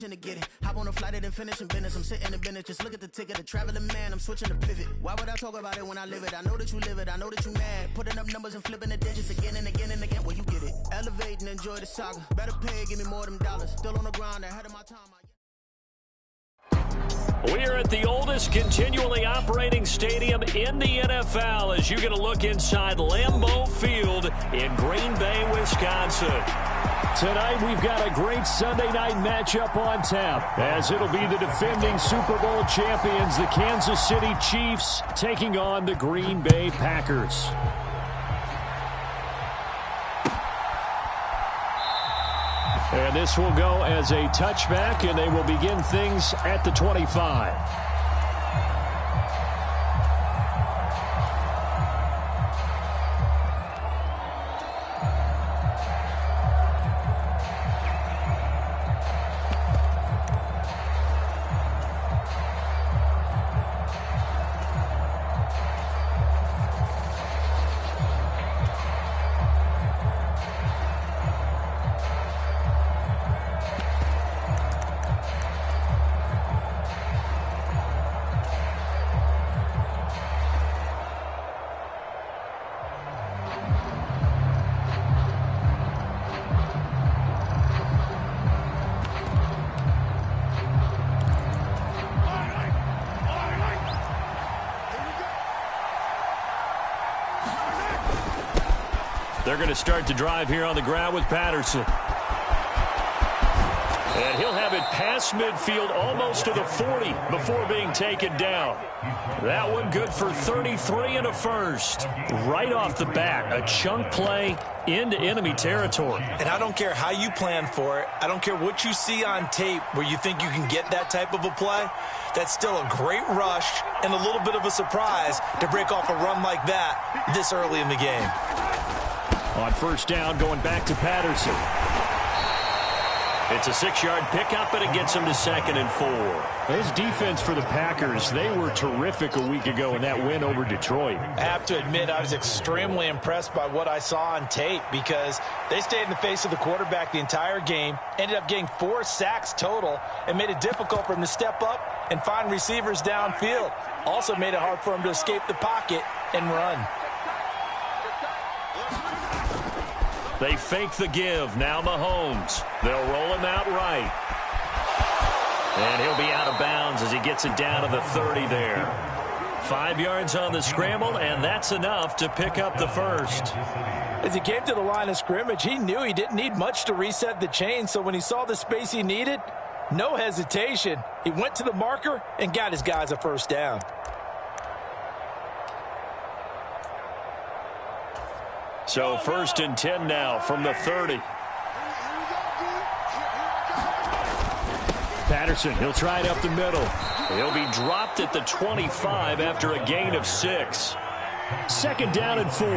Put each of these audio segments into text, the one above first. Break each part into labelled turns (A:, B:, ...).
A: To get it, hop on a flight and finish in business. I'm sitting in business, just look at the ticket. A traveling man, I'm switching to pivot. Why would I talk about it when I live it? I know that you live it, I know that you mad. Putting up numbers and flipping the digits again and again and again. Well, you get it. Elevate and enjoy the saga. Better pay, give me more than dollars. Still on the ground, ahead of my time.
B: We are at the oldest continually operating stadium in the NFL as you get a look inside Lambeau Field in Green Bay, Wisconsin. Tonight we've got a great Sunday night matchup on tap as it'll be the defending Super Bowl champions, the Kansas City Chiefs, taking on the Green Bay Packers. And this will go as a touchback, and they will begin things at the 25. They're going to start the drive here on the ground with Patterson. And he'll have it past midfield almost to the 40 before being taken down. That one good for 33 and a first. Right off the bat, a chunk play into enemy territory.
C: And I don't care how you plan for it. I don't care what you see on tape where you think you can get that type of a play. That's still a great rush and a little bit of a surprise to break off a run like that this early in the game.
B: On first down, going back to Patterson. It's a 6-yard pickup, and it gets him to 2nd and 4.
D: His defense for the Packers, they were terrific a week ago in that win over Detroit.
C: I have to admit, I was extremely impressed by what I saw on tape because they stayed in the face of the quarterback the entire game, ended up getting 4 sacks total, and made it difficult for him to step up and find receivers downfield. Also made it hard for him to escape the pocket and run.
B: They fake the give. Now Mahomes. They'll roll him out right. And he'll be out of bounds as he gets it down to the 30 there. 5 yards on the scramble, and that's enough to pick up the first.
C: As he came to the line of scrimmage, he knew he didn't need much to reset the chain, so when he saw the space he needed, no hesitation. He went to the marker and got his guys a first down.
B: So 1st and 10 now from the 30.
D: Patterson, he'll try it up the middle.
B: He'll be dropped at the 25 after a gain of 6.
D: 2nd down and 4.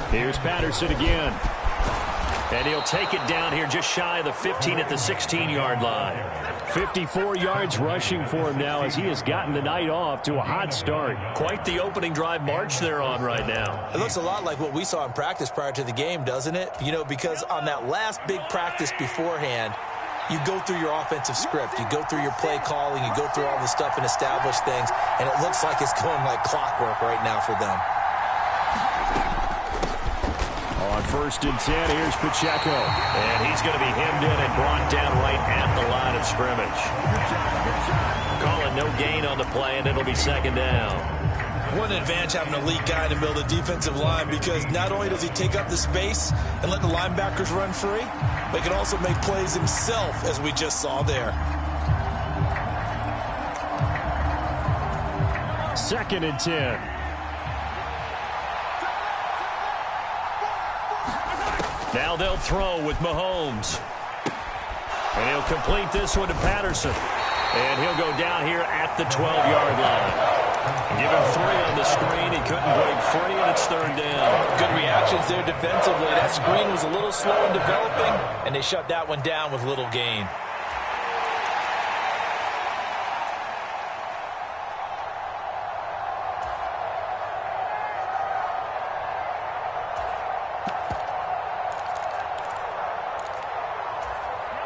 D: Here's Patterson again.
B: And he'll take it down here just shy of the 15 at the 16-yard line.
D: 54 yards rushing for him now as he has gotten the night off to a hot start.
B: Quite the opening drive march they're on right now.
C: It looks a lot like what we saw in practice prior to the game, doesn't it? You know, because on that last big practice beforehand, you go through your offensive script. You go through your play calling. You go through all the stuff and establish things. And it looks like it's going like clockwork right now for them.
D: On 1st and 10, here's Pacheco.
B: And he's going to be hemmed in and brought down right at the line of scrimmage. Calling no gain on the play, and it'll be 2nd down.
C: What an advantage having an elite guy to build a defensive line, because not only does he take up the space and let the linebackers run free, but he can also make plays himself, as we just saw there.
D: 2nd and 10.
B: Now they'll throw with Mahomes. And he'll complete this one to Patterson. And he'll go down here at the 12-yard line. Give him 3 on the screen. He couldn't break free, and it's 3rd down.
C: Good reactions there defensively. That screen was a little slow in developing, and they shut that one down with little gain.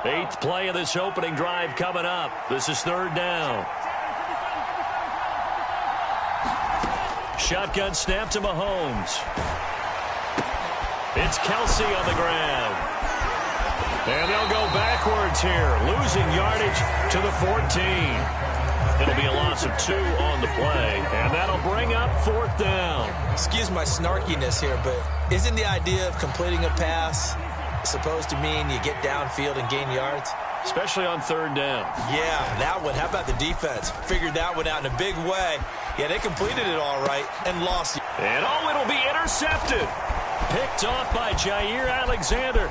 B: 8th play of this opening drive coming up. This is 3rd down. Shotgun snap to Mahomes. It's Kelsey on the ground. And they'll go backwards here, losing yardage to the 14. It'll be a loss of 2 on the play, and that'll bring up 4th down.
C: Excuse my snarkiness here, but isn't the idea of completing a pass supposed to mean you get downfield and gain yards?
B: Especially on 3rd down.
C: Yeah, that one. How about the defense? Figured that one out in a big way. Yeah, they completed it all right and lost.
B: And it'll be intercepted. Picked off by Jair Alexander.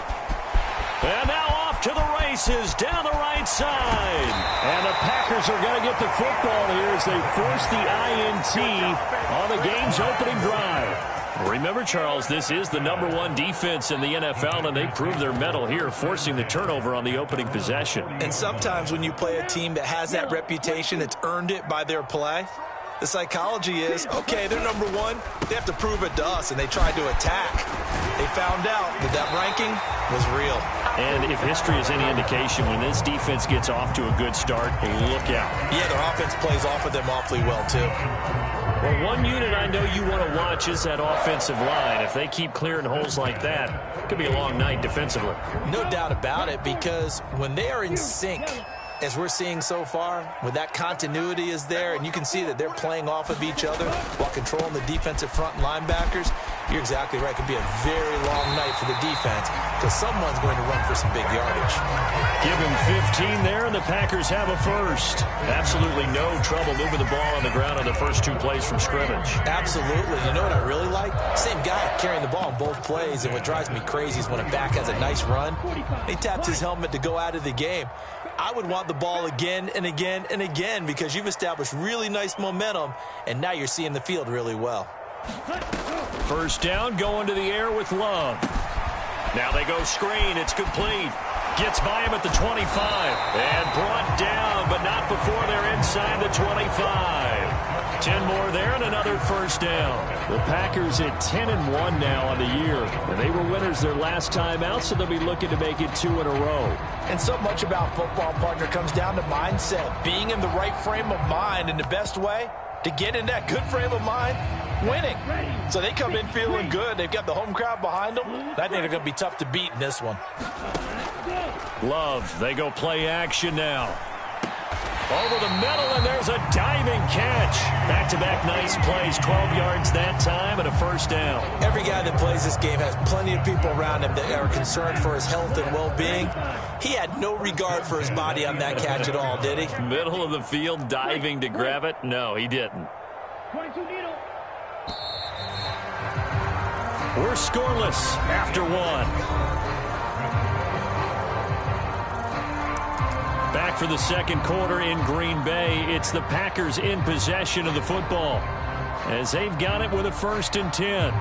B: And now off to the races down the right side. And the Packers are going to get the football here as they force the INT on the game's opening drive. Remember, Charles, this is the #1 defense in the NFL, and they proved their mettle here, forcing the turnover on the opening possession.
C: And sometimes when you play a team that has that reputation, that's earned it by their play, the psychology is, okay, they're #1. They have to prove it to us, and they tried to attack. They found out that that ranking was real.
B: And if history is any indication, when this defense gets off to a good start, look out.
C: Yeah, their offense plays off of them awfully well, too.
B: Well, one unit I know you want to watch is that offensive line. If they keep clearing holes like that, it could be a long night defensively.
C: No doubt about it, because when they are in sync, as we're seeing so far, when that continuity is there, and you can see that they're playing off of each other while controlling the defensive front linebackers, you're exactly right. It could be a very long night for the defense because someone's going to run for some big yardage.
B: Give him 15 there, and the Packers have a first. Absolutely no trouble moving the ball on the ground on the first 2 plays from scrimmage.
C: Absolutely. You know what I really like? Same guy carrying the ball on both plays, and what drives me crazy is when a back has a nice run, he taps his helmet to go out of the game. I would want the ball again and again and again because you've established really nice momentum, and now you're seeing the field really well.
B: First down, going to the air with Love. Now they go screen. It's complete. Gets by him at the 25. And brought down, but not before they're inside the 25. 10 more there and another first down. The Packers at 10-1 now on the year. And they were winners their last time out, so they'll be looking to make it 2 in a row.
C: And so much about football, partner, comes down to mindset. Being in the right frame of mind, and the best way to get in that good frame of mind, winning. So they come in feeling good. They've got the home crowd behind them. I think they're going to be tough to beat in this one.
B: Love, they go play action now. Over the middle, and there's a diving catch. Back-to-back nice plays, 12 yards that time, and a first down.
C: Every guy that plays this game has plenty of people around him that are concerned for his health and well-being. He had no regard for his body on that catch at all, did he?
B: Middle of the field, diving to grab it? No, he didn't. We're scoreless after 1. Back for the second quarter in Green Bay. It's the Packers in possession of the football as they've got it with a 1st and 10.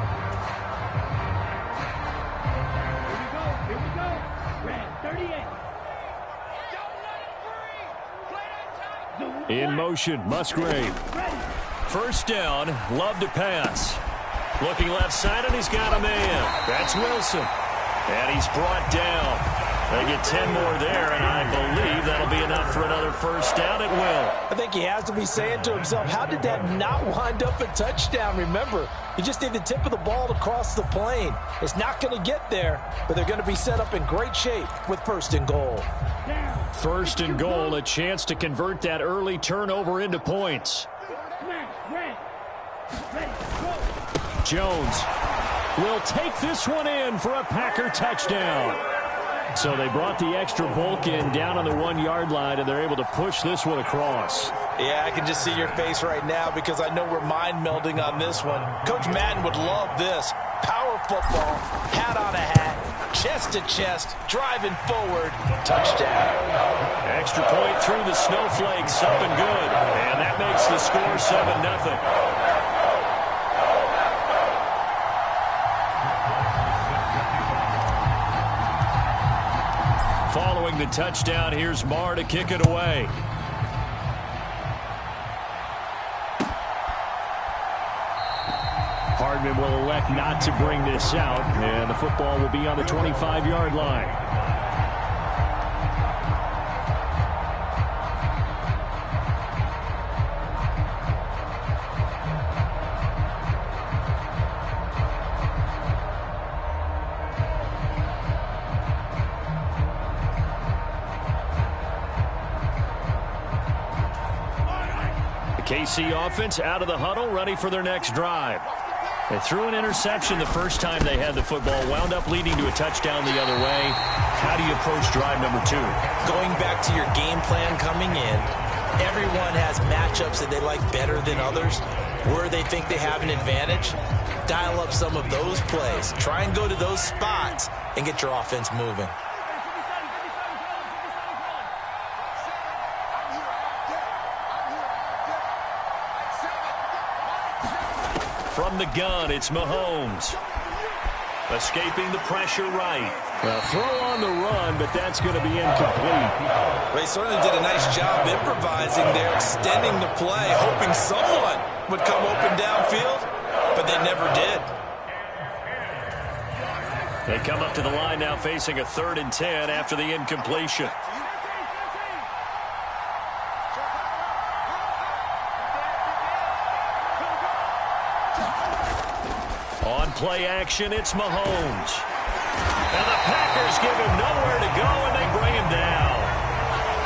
B: In motion, Musgrave. First down, Love to pass. Looking left side, and he's got a man. That's Wilson. And he's brought down. They get 10 more there, and I believe that'll be enough for another first down. It will.
C: I think he has to be saying to himself, how did that not wind up a touchdown? Remember, you just need the tip of the ball to cross the plane. It's not going to get there, but they're going to be set up in great shape with 1st and goal.
B: 1st and goal, a chance to convert that early turnover into points. Jones will take this one in for a Packer touchdown. So they brought the extra bulk in down on the 1-yard line, and they're able to push this one across.
C: Yeah, I can just see your face right now because I know we're mind melding on this one. Coach Madden would love this. Power football, hat on a hat, chest to chest, driving forward, touchdown.
B: Extra point through the snowflakes, up and good. And that makes the score 7-0. Following the touchdown, here's Marr to kick it away. Hardman will elect not to bring this out, and the football will be on the 25-yard line. KC offense out of the huddle, ready for their next drive. They threw an interception the first time they had the football, wound up leading to a touchdown the other way. How do you approach drive number 2?
C: Going back to your game plan coming in, everyone has matchups that they like better than others. Where they think they have an advantage, dial up some of those plays. Try and go to those spots and get your offense moving.
B: From the gun, it's Mahomes. Escaping the pressure right. A throw on the run, but that's going to be incomplete.
C: They certainly did a nice job improvising there, extending the play, hoping someone would come open downfield, but they never did.
B: They come up to the line now facing a 3rd and 10 after the incompletion. On play action, it's Mahomes. And the Packers give him nowhere to go, and they bring him down.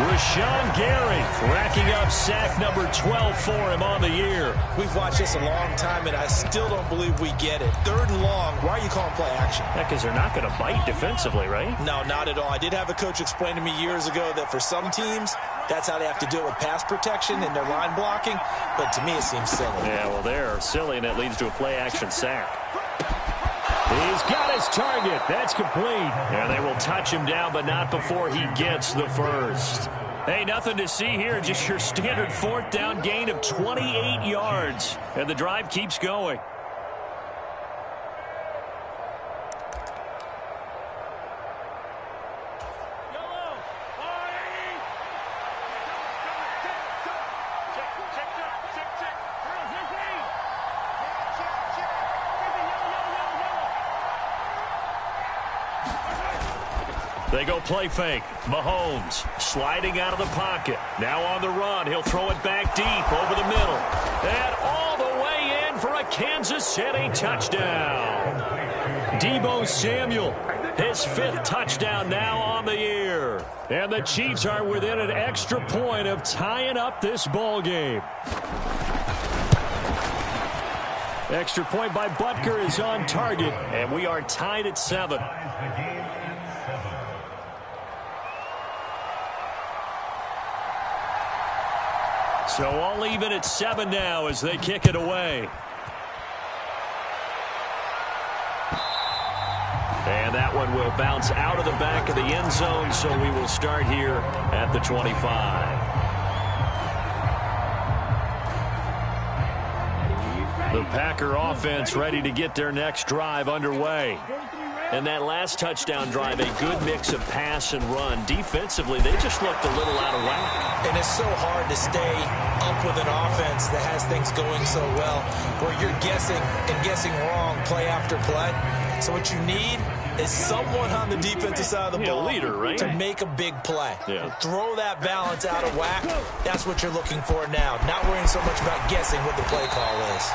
B: Rashawn Gary racking up sack number 12 for him on the year.
C: We've watched this a long time, and I still don't believe we get it. 3rd and long, why are you calling play action?
B: Yeah, because they're not going to bite defensively, right?
C: No, not at all. I did have a coach explain to me years ago that for some teams, that's how they have to deal with pass protection and their line blocking. But to me, it seems silly.
B: Yeah, well, they're silly, and it leads to a play action sack. He's got his target. That's complete. And they will touch him down, but not before he gets the first. Hey, nothing to see here. Just your standard 4th down gain of 28 yards. And the drive keeps going. They go play fake. Mahomes sliding out of the pocket. Now on the run. He'll throw it back deep over the middle. And all the way in for a Kansas City touchdown. Deebo Samuel, his 5th touchdown now on the year. And the Chiefs are within an extra point of tying up this ball game. Extra point by Butker is on target, and we are tied at 7. So all even at 7 now as they kick it away. And that one will bounce out of the back of the end zone, so we will start here at the 25. The Packer offense ready to get their next drive underway. And that last touchdown drive, a good mix of pass and run. Defensively, they just looked a little out of whack.
C: And it's so hard to stay up with an offense that has things going so well, where you're guessing and guessing wrong play after play. So what you need is someone on the defensive side of the ball
B: leader, right?
C: to make a big play.
B: Yeah.
C: Throw that balance out of whack. That's what you're looking for now. Not worrying so much about guessing what the play call is.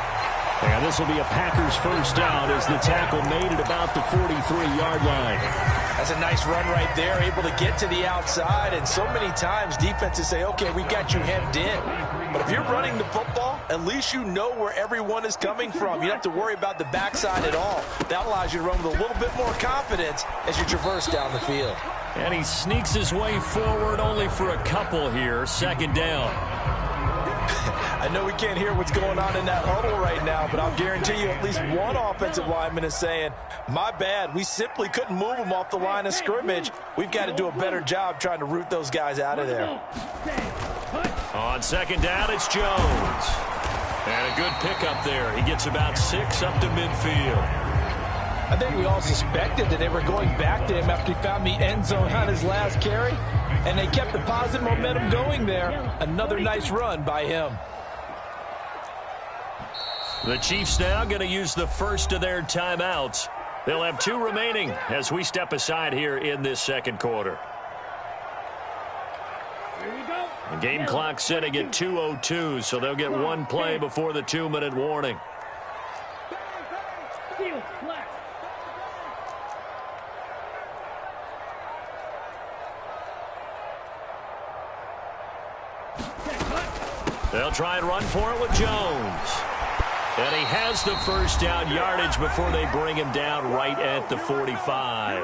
B: And this will be a Packers first down as the tackle made at about the 43-yard line.
C: That's a nice run right there, able to get to the outside. And so many times defenses say, okay, we got you hemmed in. But if you're running the football, at least you know where everyone is coming from. You don't have to worry about the backside at all. That allows you to run with a little bit more confidence as you traverse down the field.
B: And he sneaks his way forward only for a couple here. 2nd down.
C: I know we can't hear what's going on in that huddle right now, but I'll guarantee you at least one offensive lineman is saying, my bad, we simply couldn't move them off the line of scrimmage. We've got to do a better job trying to root those guys out of there.
B: On 2nd down, it's Jones. And a good pickup there. He gets about 6 up to midfield.
C: I think we all suspected that they were going back to him after he found the end zone on his last carry, and they kept the positive momentum going there. Another nice run by him.
B: The Chiefs now going to use the first of their timeouts. They'll have 2 remaining as we step aside here in this 2nd quarter. The game clock setting at 2:02, so they'll get 1 play before the 2-minute warning. They'll try and run for it with Jones. And he has the first down yardage before they bring him down right at the 45.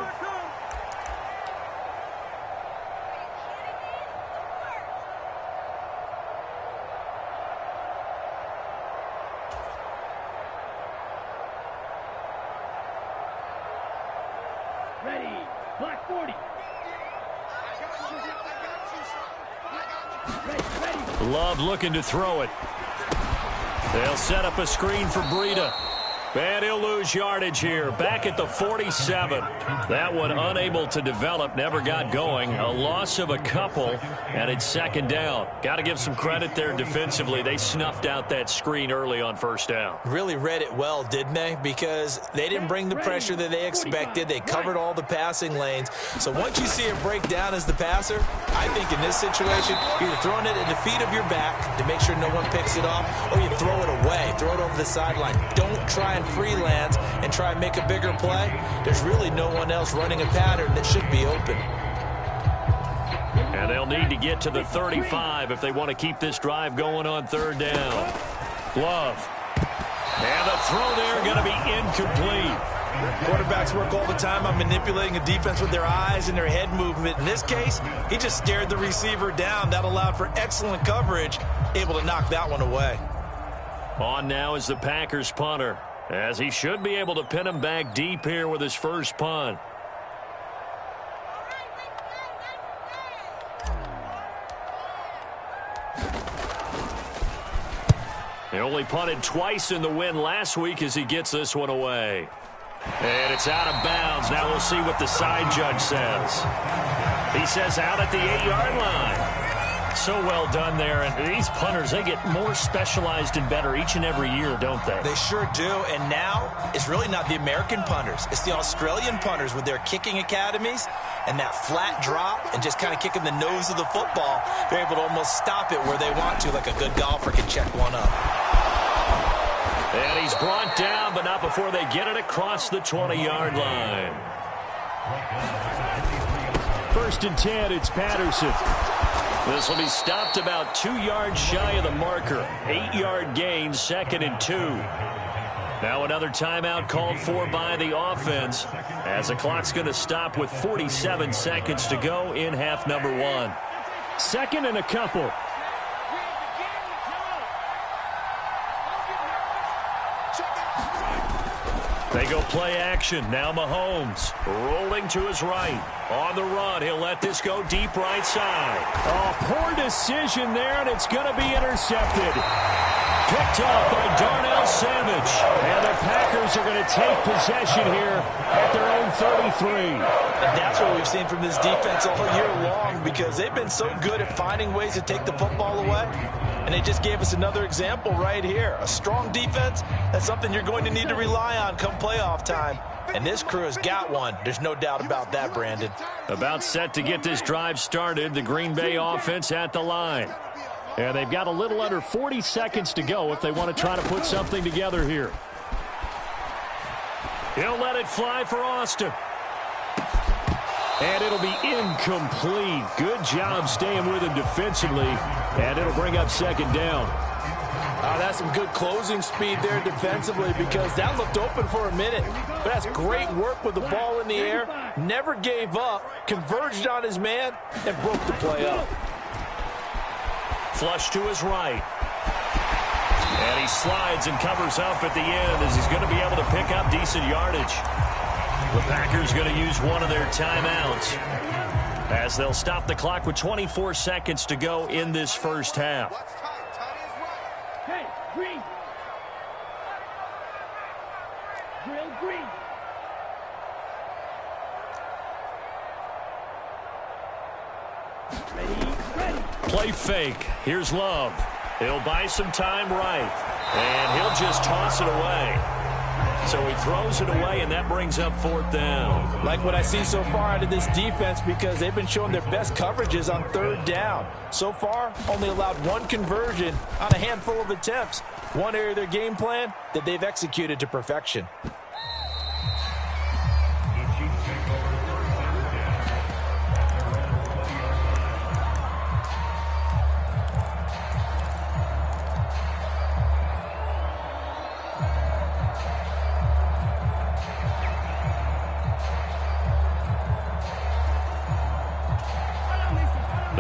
D: Ready, black 40.
B: Love looking to throw it. They'll set up a screen for Breida. And he'll lose yardage here. Back at the 47. That one unable to develop, never got going. A loss of a couple, and it's second down. Got to give some credit there defensively. They snuffed out that screen early on first down.
C: Really read it well, didn't they? Because they didn't bring the pressure that they expected. They covered all the passing lanes. So once you see it break down as the passer, I think in this situation, you're throwing it at the feet of your back to make sure no one picks it off, or you throw it away, throw it over the sideline. Don't try and freelance and try and make a bigger play. There's really no one else running a pattern that should be open.
B: And they'll need to get to the 35 if they want to keep this drive going on third down. Love. And the throw there going to be incomplete.
C: Quarterbacks work all the time on manipulating a defense with their eyes and their head movement. In this case, he just stared the receiver down. That allowed for excellent coverage, able to knock that one away.
B: On now is the Packers punter, as he should be able to pin him back deep here with his first punt. He only punted twice in the win last week as he gets this one away. And it's out of bounds. Now we'll see what the side judge says. He says out at the 8-yard line. So well done there. And these punters, they get more specialized and better each and every year, don't they?
C: They sure do. And now it's really not the American punters. It's the Australian punters with their kicking academies and that flat drop and just kind of kicking the nose of the football. They're able to almost stop it where they want to, like a good golfer can check one up.
B: And he's brought down, but not before they get it across the 20-yard line. 1st and 10, it's Patterson. This will be stopped about 2 yards shy of the marker. 8-yard gain, 2nd and 2. Now another timeout called for by the offense, as the clock's going to stop with 47 seconds to go in half number 1. 2nd and a couple. They go play action. Now Mahomes rolling to his right. On the run, he'll let this go deep right side. Oh, poor decision there, and it's going to be intercepted. Picked up by Darnell Savage. And the Packers are going to take possession here at their own 33.
C: And that's what we've seen from this defense all year long, because they've been so good at finding ways to take the football away. And they just gave us another example right here. A strong defense, that's something you're going to need to rely on come playoff time. And this crew has got one. There's no doubt about that, Brandon.
B: About set to get this drive started, the Green Bay offense at the line. And they've got a little under 40 seconds to go if they want to try to put something together here. He'll let it fly for Austin. And it'll be incomplete. Good job staying with him defensively. And it'll bring up 2nd down.
C: That's some good closing speed there defensively, because that looked open for a minute. But that's great work with the ball in the air. Never gave up, converged on his man, and broke the play up.
B: Flush to his right. And he slides and covers up at the end as he's going to be able to pick up decent yardage. The Packers going to use one of their timeouts as they'll stop the clock with 24 seconds to go in this first half.
D: Hey, green. Drill green. Ready.
B: Play fake. Here's Love. He'll buy some time right. And he'll just toss it away. So he throws it away, and that brings up 4th down.
C: Like what I see so far out of this defense, because they've been showing their best coverages on 3rd down. So far, only allowed 1 conversion on a handful of attempts. One area of their game plan that they've executed to perfection.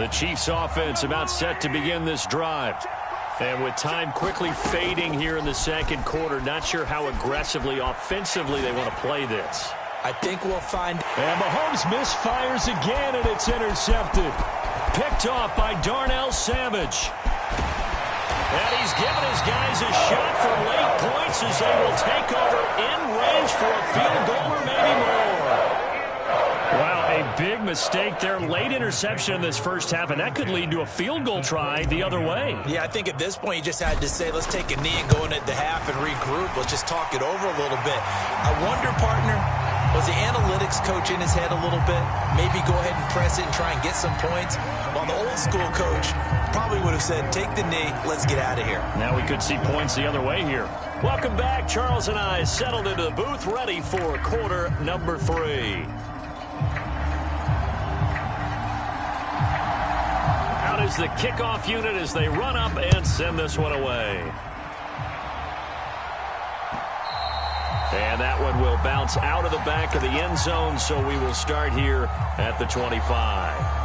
B: The Chiefs offense about set to begin this drive. And with time quickly fading here in the second quarter, not sure how aggressively, offensively they want to play this.
C: I think we'll find.
D: And Mahomes misfires again, and it's intercepted.
B: Picked off by Darnell Savage. And he's given his guys a shot for late points as they will take over in range for a field goal or maybe more. Wow, a big mistake there. Late interception in this first half, and that could lead to a field goal try the other way.
C: Yeah, I think at this point you just had to say, let's take a knee and go into the half and regroup. Let's just talk it over a little bit. I wonder, partner, was the analytics coach in his head a little bit? Maybe go ahead and press it and try and get some points? While the old school coach probably would have said, take the knee, let's get out of here.
B: Now we could see points the other way here. Welcome back. Charles and I settled into the booth, ready for quarter number 3. Out is the kickoff unit as they run up and send this one away. And that one will bounce out of the back of the end zone, so we will start here at the 25.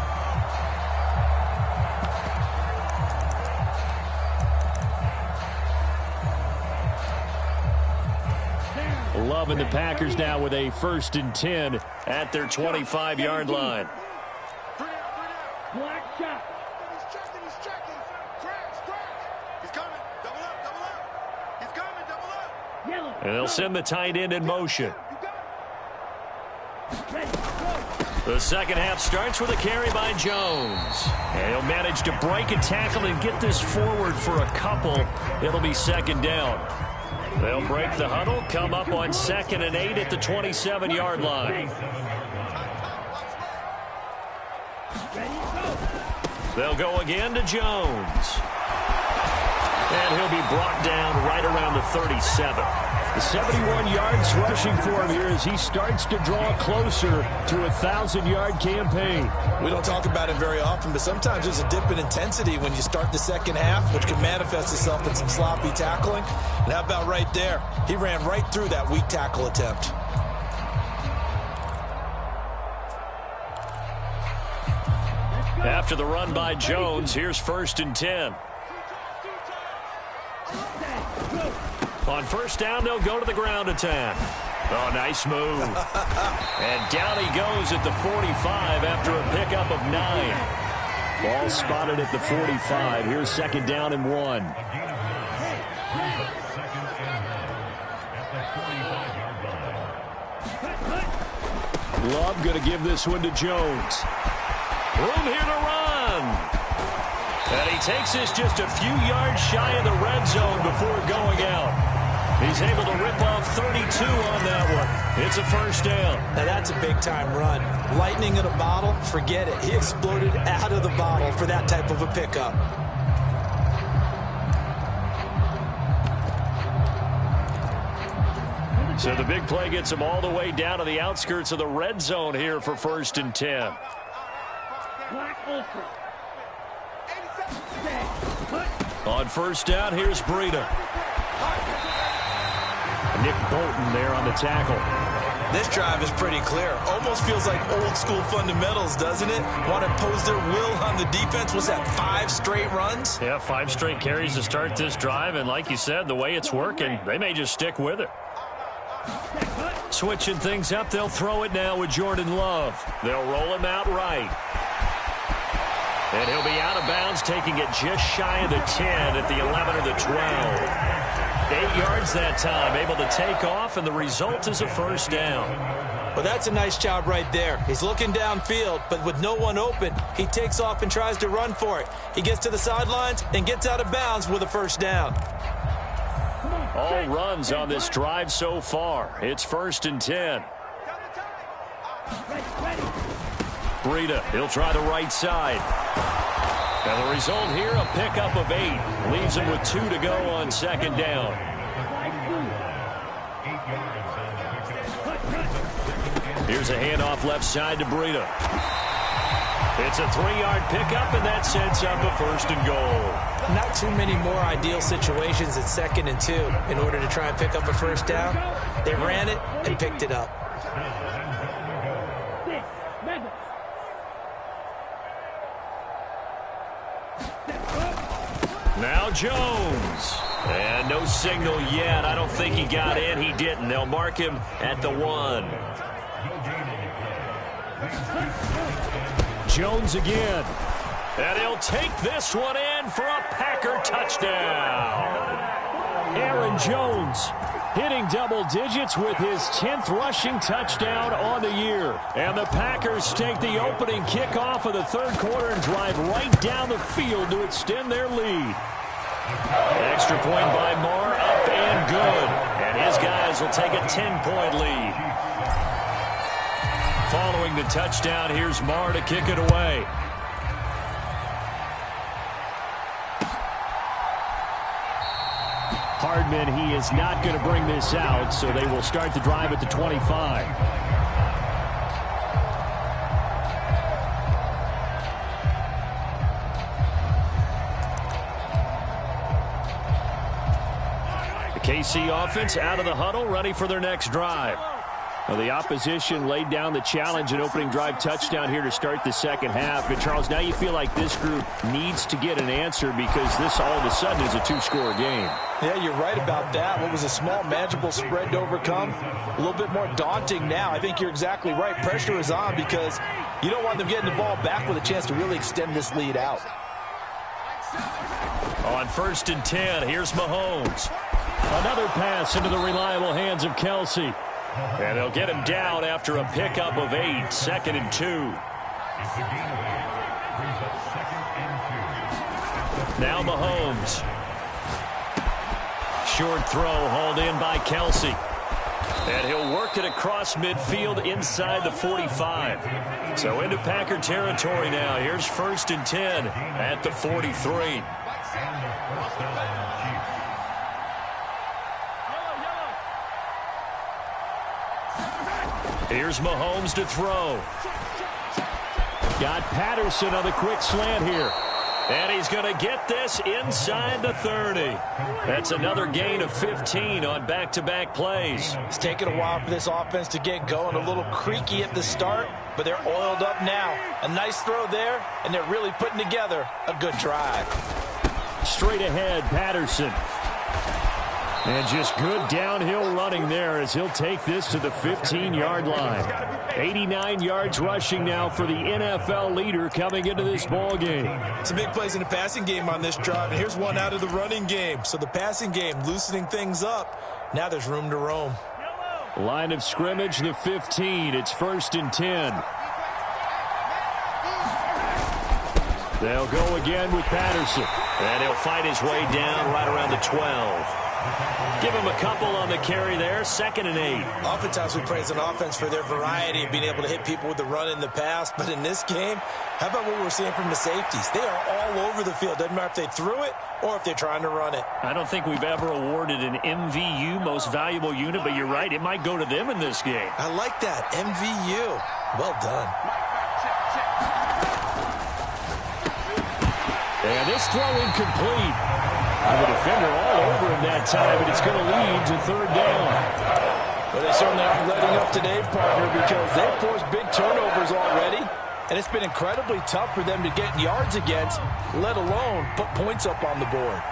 D: Loving the Packers now with a 1st and 10 at their 25-yard line.
E: Black shot. He's checking. Cracks. He's coming. Double up. He's coming. Double up.
D: Yellow.
B: And they'll send the tight end in motion. The second half starts with a carry by Jones. And he'll manage to break a tackle and get this forward for a couple. It'll be second down. They'll break the huddle, come up on 2nd and 8 at the 27-yard line. They'll go again to Jones. And he'll be brought down right around the 37.
D: The 71 yards rushing for him here as he starts to draw closer to a 1,000-yard campaign.
C: We don't talk about it very often, but sometimes there's a dip in intensity when you start the second half, which can manifest itself in some sloppy tackling. And how about right there? He ran right through that weak tackle attempt.
B: After the run by Jones, here's 1st and 10. On first down, they'll go to the ground attack. Oh, nice move. And down he goes at the 45 after a pickup of 9.
D: Ball spotted at the 45. Here's 2nd down and 1. Love going to give this one to Jones.
B: Room here to run. And he takes this just a few yards shy of the red zone before going out. He's able to rip off 32 on that one. It's a 1st down.
C: Now that's a big-time run. Lightning in a bottle, forget it. He exploded out of the bottle for that type of a pickup.
B: So the big play gets him all the way down to the outskirts of the red zone here for 1st and 10. On 1st down, here's Breida.
D: Nick Bolton there on the tackle.
C: This drive is pretty clear. Almost feels like old school fundamentals, doesn't it? Want to impose their will on the defense. Was that 5 straight runs?
B: Yeah, 5 straight carries to start this drive. And like you said, the way it's working, they may just stick with it. Switching things up, they'll throw it now with Jordan Love. They'll roll him out right. And he'll be out of bounds, taking it just shy of the 10 at the 11 or the 12. 8 yards that time, able to take off, and the result is a 1st down.
C: Well, that's a nice job right there. He's looking downfield, but with no one open, he takes off and tries to run for it. He gets to the sidelines and gets out of bounds with a 1st down.
B: All runs on this drive so far. It's 1st and 10. Breida, he'll try the right side. And the result here, a pickup of 8. Leaves him with 2 to go on 2nd down. Here's a handoff left side to Breida. It's a 3-yard pickup, and that sets up a 1st and goal.
C: Not too many more ideal situations at 2nd and 2 in order to try and pick up a 1st down. They ran it and picked it up.
B: Now Jones. And no signal yet. I don't think he got in. He didn't. They'll mark him at the 1. Jones again. And he'll take this one in for a Packer touchdown. Aaron Jones hitting double digits with his 10th rushing touchdown on the year. And the Packers take the opening kickoff of the third quarter and drive right down the field to extend their lead. Extra point by Marr, up and good. And his guys will take a 10-point lead. Following the touchdown, here's Marr to kick it away. Hardman, he is not going to bring this out, so they will start the drive at the 25. The KC offense out of the huddle, ready for their next drive. Well, the opposition laid down the challenge and opening drive touchdown here to start the second half. And, Charles, now you feel like this group needs to get an answer because this all of a sudden is a 2-score game.
C: Yeah, you're right about that. What was a small, manageable spread to overcome, a little bit more daunting now. I think you're exactly right. Pressure is on because you don't want them getting the ball back with a chance to really extend this lead out.
B: On 1st and 10, here's Mahomes. Another pass into the reliable hands of Kelsey. And they'll get him down after a pickup of 8, 2nd and 2. Now Mahomes. Short throw hauled in by Kelsey. And he'll work it across midfield inside the 45. So into Packer territory now. Here's 1st and 10 at the 43. Here's Mahomes to throw. Got Patterson on the quick slant here. And he's going to get this inside the 30. That's another gain of 15 on back-to-back plays.
C: It's taken a while for this offense to get going. A little creaky at the start, but they're oiled up now. A nice throw there, and they're really putting together a good drive.
B: Straight ahead, Patterson. And just good downhill running there as he'll take this to the 15-yard line. 89 yards rushing now for the NFL leader coming into this ball game.
C: Some big plays in the passing game on this drive, and here's one out of the running game. So the passing game loosening things up. Now there's room to roam.
B: Line of scrimmage, the 15. It's 1st and 10. They'll go again with Patterson. And he'll fight his way down right around the 12. Give him a couple on the carry there. 2nd and 8.
C: Oftentimes we praise an offense for their variety of being able to hit people with the run in the pass. But in this game, how about what we're seeing from the safeties? They are all over the field. Doesn't matter if they threw it or if they're trying to run it.
B: I don't think we've ever awarded an MVU, most valuable unit, but you're right. It might go to them in this game.
C: I like that. MVU. Well done.
B: And this throw incomplete. And the defender all over him that time, and it's going to lead to 3rd down.
C: Well, they certainly aren't letting up today, partner, because they've forced big turnovers already, and it's been incredibly tough for them to get yards against, let alone put points up on the board.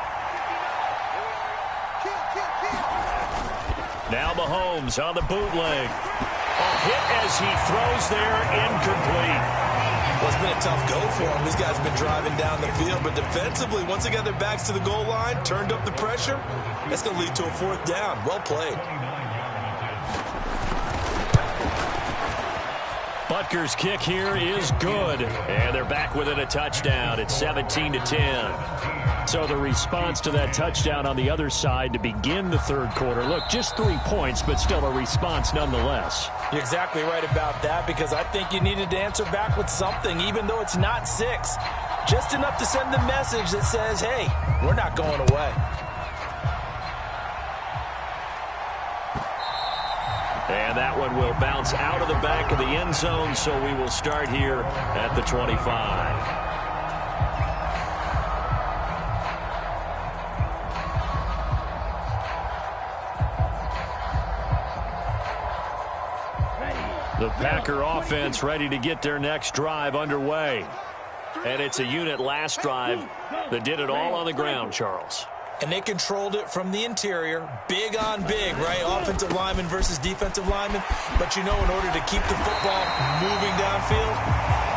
B: Now Mahomes on the bootleg. A hit as he throws there, incomplete.
C: Well, it's been a tough go for them. These guys have been driving down the field, but defensively, once they got their backs to the goal line, turned up the pressure, that's going to lead to a 4th down. Well played.
B: Butker's kick here is good, and they're back within a touchdown. It's 17-10. So the response to that touchdown on the other side to begin the 3rd quarter. Look, just 3 points, but still a response nonetheless.
C: You're exactly right about that, because I think you needed to answer back with something, even though it's not 6. Just enough to send the message that says, hey, we're not going away.
B: And that one will bounce out of the back of the end zone, so we will start here at the 25. The Packer offense ready to get their next drive underway. And it's a unit last drive that did it all on the ground, Charles.
C: And they controlled it from the interior, big on big, right? Offensive lineman versus defensive lineman. But, in order to keep the football moving downfield,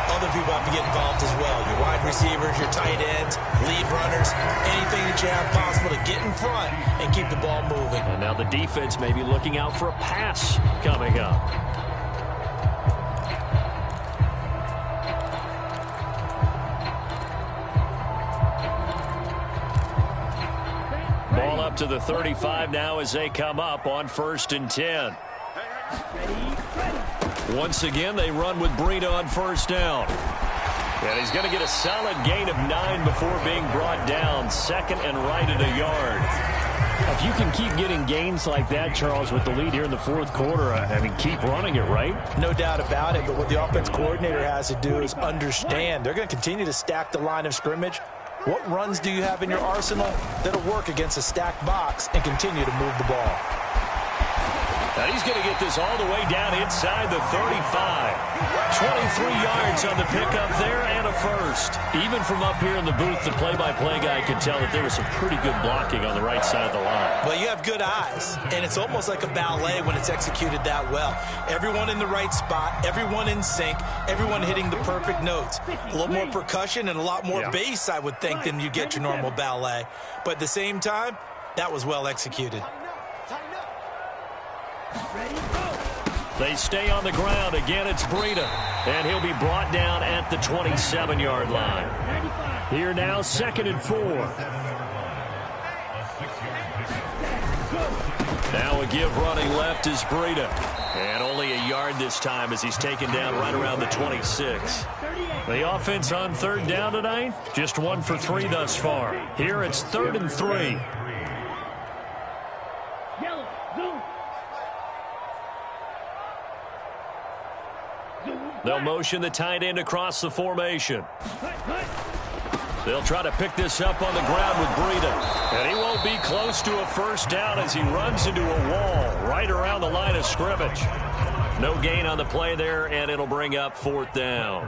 C: other people have to get involved as well. Your wide receivers, your tight ends, lead runners, anything that you have possible to get in front and keep the ball moving.
B: And now the defense may be looking out for a pass coming up. Ball up to the 35 now as they come up on 1st and 10. Once again, they run with Breida on 1st down. And he's going to get a solid gain of 9 before being brought down. 2nd and right at a yard. If you can keep getting gains like that, Charles, with the lead here in the 4th quarter, keep running it, right?
C: No doubt about it, but what the offense coordinator has to do is understand they're going to continue to stack the line of scrimmage. What runs do you have in your arsenal that'll work against a stacked box and continue to move the ball?
B: And he's going to get this all the way down inside the 35. 23 yards on the pickup there and a first. Even from up here in the booth, the play-by-play guy could tell that there was some pretty good blocking on the right side of the line.
C: Well, you have good eyes, and it's almost like a ballet when it's executed that well. Everyone in the right spot, everyone in sync, everyone hitting the perfect notes. A little more percussion and a lot more bass, I would think, than you get your normal ballet. But at the same time, that was well executed.
B: They stay on the ground. Again, it's Breida. And he'll be brought down at the 27-yard line. Here now, 2nd and 4. Now a give running left is Breida. And only a yard this time as he's taken down right around the 26. The offense on 3rd down tonight, just 1 for 3 thus far. Here it's 3rd and 3. They'll motion the tight end across the formation. They'll try to pick this up on the ground with Breida. And he won't be close to a 1st down as he runs into a wall right around the line of scrimmage. No gain on the play there, and it'll bring up 4th down.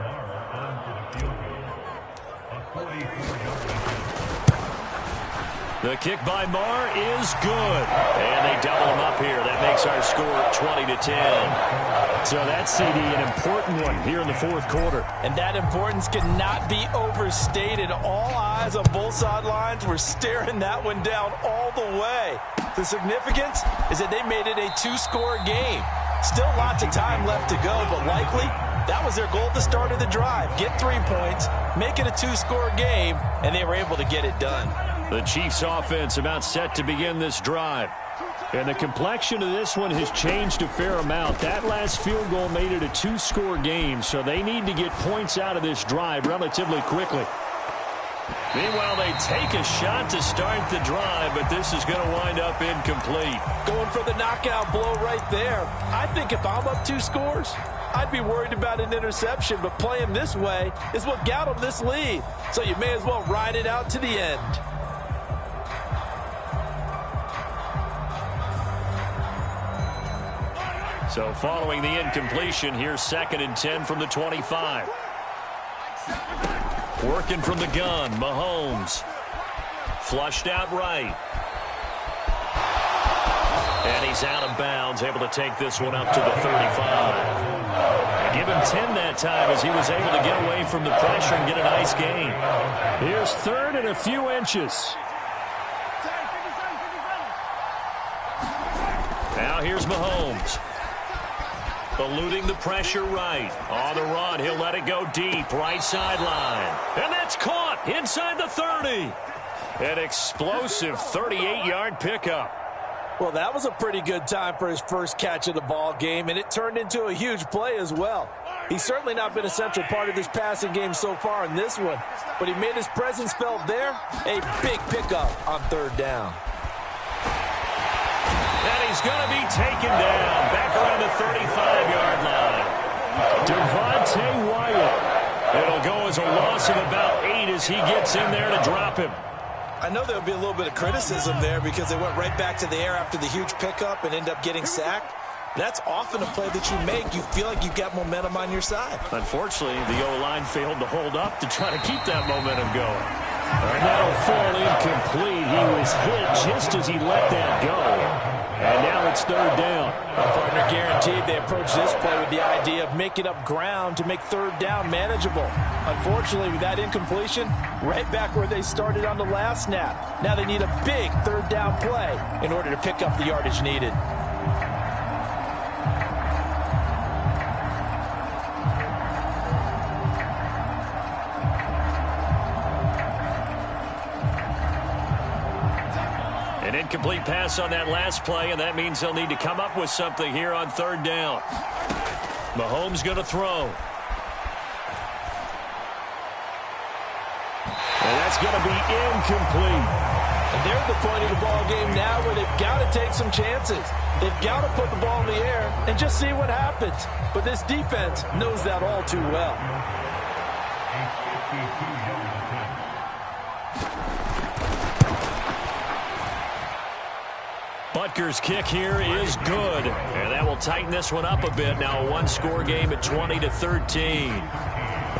B: The kick by Marr is good. And they double him up here. That makes our score 20-10. So that's, CD, an important one here in the 4th quarter.
C: And that importance cannot be overstated. All eyes on both sidelines were staring that one down all the way. The significance is that they made it a 2-score game. Still lots of time left to go, but likely that was their goal at the start of the drive. Get 3 points, make it a 2-score game, and they were able to get it done.
B: The Chiefs offense about set to begin this drive. And the complexion of this one has changed a fair amount. That last field goal made it a 2-score game, so they need to get points out of this drive relatively quickly. Meanwhile, they take a shot to start the drive, but this is going to wind up incomplete.
C: Going for the knockout blow right there. I think if I'm up 2 scores, I'd be worried about an interception, but playing this way is what got them this lead. So you may as well ride it out to the end.
B: So following the incompletion, here's 2nd and 10 from the 25. Working from the gun, Mahomes. Flushed out right. And he's out of bounds, able to take this one up to the 35. Give him 10 that time as he was able to get away from the pressure and get a nice gain. Here's 3rd and a few inches. Now here's Mahomes. Eluding the pressure right. On the run, he'll let it go deep, right sideline. And that's caught inside the 30. An explosive 38-yard pickup.
C: Well, that was a pretty good time for his first catch of the ball game, and it turned into a huge play as well. He's certainly not been a central part of this passing game so far in this one, but he made his presence felt there. A big pickup on 3rd down.
B: And he's going to be taken down back around the 35-yard line. Devontae Wyatt. It'll go as a loss of about 8 as he gets in there to drop him.
C: I know there'll be a little bit of criticism there because they went right back to the air after the huge pickup and ended up getting sacked. That's often a play that you make. You feel like you've got momentum on your side.
B: Unfortunately, the O-line failed to hold up to try to keep that momentum going. And that'll fall incomplete. He was hit just as he let that go. And now it's third down.
C: Our partner guaranteed they approach this play with the idea of making up ground to make third down manageable. Unfortunately, with that incompletion, right back where they started on the last snap. Now they need a big third down play in order to pick up the yardage needed.
B: An incomplete pass on that last play, and that means they'll need to come up with something here on third down. Mahomes going to throw. And that's going to be incomplete.
C: And they're at the point of the ball game now where they've got to take some chances. They've got to put the ball in the air and just see what happens. But this defense knows that all too well.
B: Butker's kick here is good, and that will tighten this one up a bit. Now a one-score game at 20-13.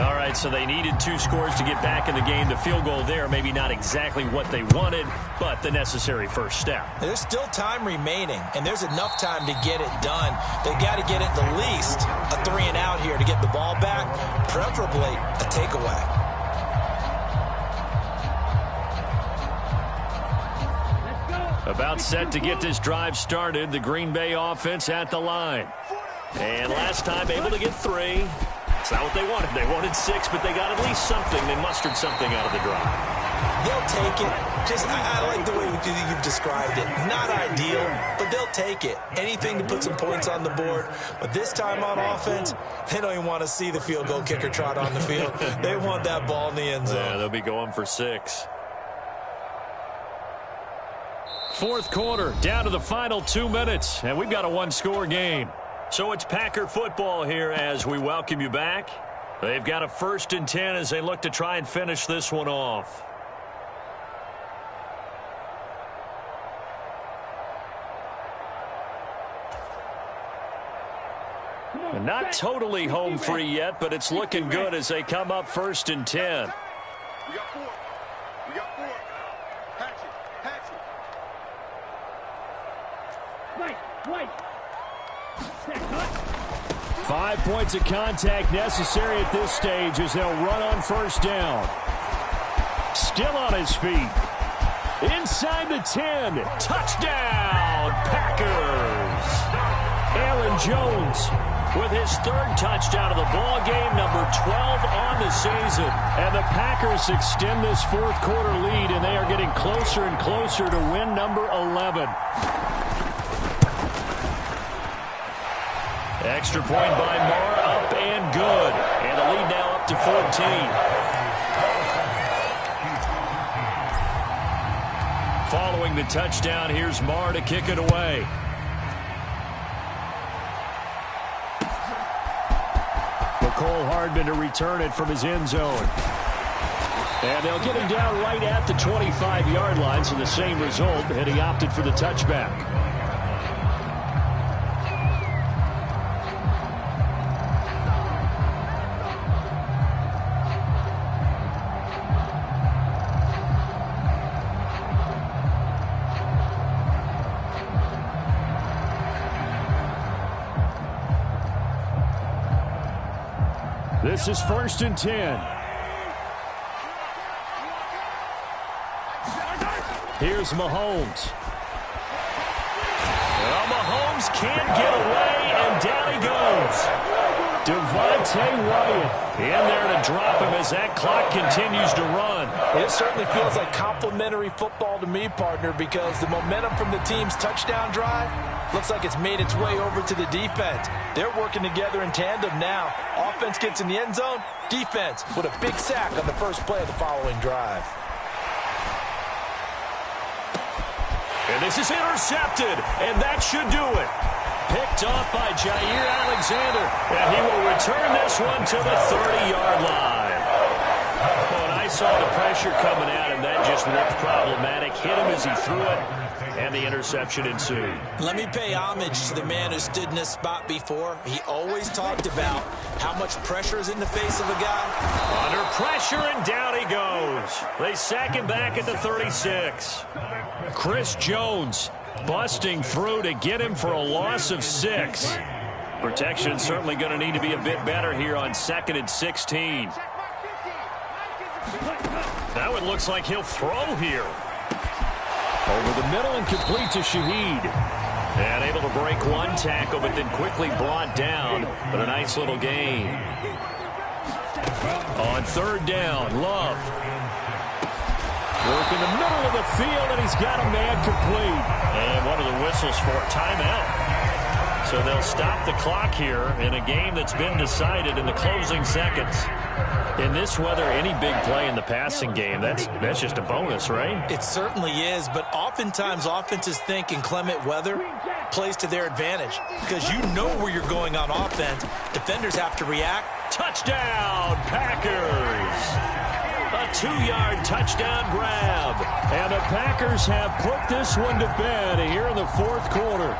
B: All right, so they needed 2 scores to get back in the game. The field goal there, maybe not exactly what they wanted, but the necessary first step.
C: There's still time remaining, and there's enough time to get it done. They've got to get at the least a 3-and-out here to get the ball back, preferably a takeaway.
B: About set to get this drive started. The Green Bay offense at the line. And last time able to get 3. It's not what they wanted. They wanted 6, but they got at least something. They mustered something out of the drive.
C: They'll take it. I like the way you've described it. Not ideal, but they'll take it. Anything to put some points on the board. But this time on offense, they don't even want to see the field goal kicker trot on the field. They want that ball in the end zone.
B: Yeah, they'll be going for 6. Fourth quarter, down to the final 2 minutes, and we've got a one-score game. So it's Packer football here as we welcome you back. They've got a 1st and 10 as they look to try and finish this one off. And not totally home free yet, but it's looking good as they come up 1st and 10.
E: We got 4. We got 4. Hatch it. Hatch it.
D: Right.
B: 5 points of contact necessary at this stage as they'll run on 1st down. Still on his feet. Inside the 10. Touchdown, Packers. Aaron Jones with his 3rd touchdown of the ball game, number 12 on the season. And the Packers extend this 4th quarter lead, and they are getting closer and closer to win number 11. Extra point by Marr, up and good. And the lead now up to 14. Following the touchdown, here's Marr to kick it away. Cole Hardman to return it from his end zone. And they'll get him down right at the 25-yard line, so the same result, and he opted for the touchback. This is 1st and 10. Here's Mahomes. Well, Mahomes can't get away, and down he goes. Devontae Wyatt in there to drop him as that clock continues to run.
C: It certainly feels like complimentary football to me, partner, because the momentum from the team's touchdown drive looks like it's made its way over to the defense. They're working together in tandem now. Offense gets in the end zone. Defense with a big sack on the first play of the following drive.
B: And this is intercepted, and that should do it. Picked off by Jair Alexander, and he will return this one to the 30-yard line. Oh, nice saw the pressure coming at him. That just looked problematic. Hit him as he threw it, and the interception ensued.
C: Let me pay homage to the man who stood in this spot before. He always talked about how much pressure is in the face of a guy.
B: Under pressure, and down he goes. They sack him back at the 36. Chris Jones busting through to get him for a loss of 6. Protection certainly going to need to be a bit better here on 2nd and 16. Now it looks like he'll throw here. Over the middle and complete to Shaheed. And able to break one tackle, but then quickly brought down. But a nice little gain. On 3rd down, Love. Work in the middle of the field, and he's got a man complete. And one of the whistles for a timeout. So they'll stop the clock here in a game that's been decided in the closing seconds. In this weather, any big play in the passing game, that's just a bonus, right?
C: It certainly is, but oftentimes offenses think in clement weather plays to their advantage because you know where you're going on offense. Defenders have to react.
B: Touchdown, Packers! A 2-yard touchdown grab. And the Packers have put this one to bed here in the 4th quarter.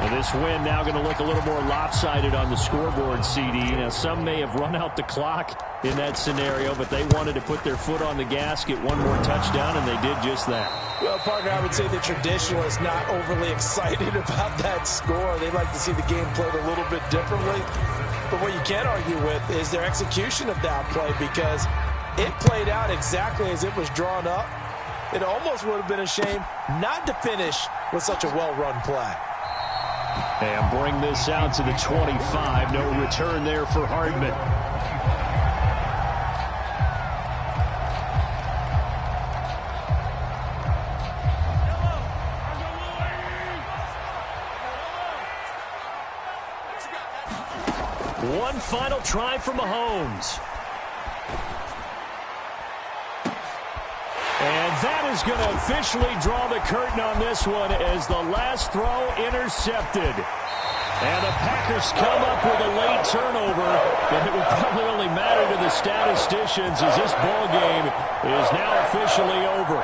B: And this win now going to look a little more lopsided on the scoreboard, CD. Now, some may have run out the clock in that scenario, but they wanted to put their foot on the gas, get one more touchdown, and they did just that.
C: Well, partner, I would say the traditionalists not overly excited about that score. They'd like to see the game played a little bit differently. But what you can't argue with is their execution of that play, because it played out exactly as it was drawn up. It almost would have been a shame not to finish with such a well-run play.
B: And bring this out to the 25. No return there for Hardman. One final try for Mahomes. And that is going to officially draw the curtain on this one as the last throw intercepted. And the Packers come up with a late turnover, but it will probably only matter to the statisticians as this ball game is now officially over.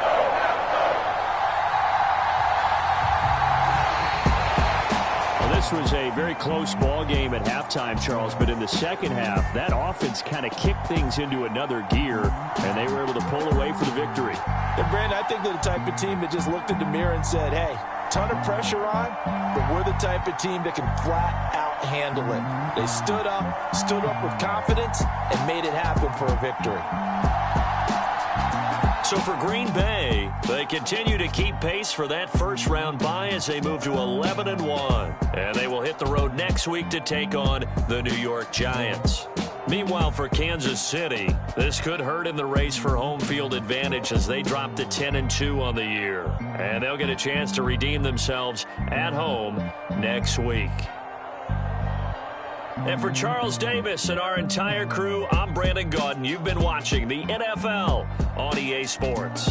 B: This was a very close ball game at halftime, Charles, but in the second half, that offense kind of kicked things into another gear, and they were able to pull away for the victory.
C: And, Brandon, I think they're the type of team that just looked in the mirror and said, hey, ton of pressure on, but we're the type of team that can flat out handle it. They stood up with confidence, and made it happen for a victory.
B: So for Green Bay, they continue to keep pace for that first-round bye as they move to 11-1. And they will hit the road next week to take on the New York Giants. Meanwhile, for Kansas City, this could hurt in the race for home field advantage as they drop to 10-2 on the year. And they'll get a chance to redeem themselves at home next week. And for Charles Davis and our entire crew, I'm Brandon Gaudin. You've been watching the NFL on EA Sports.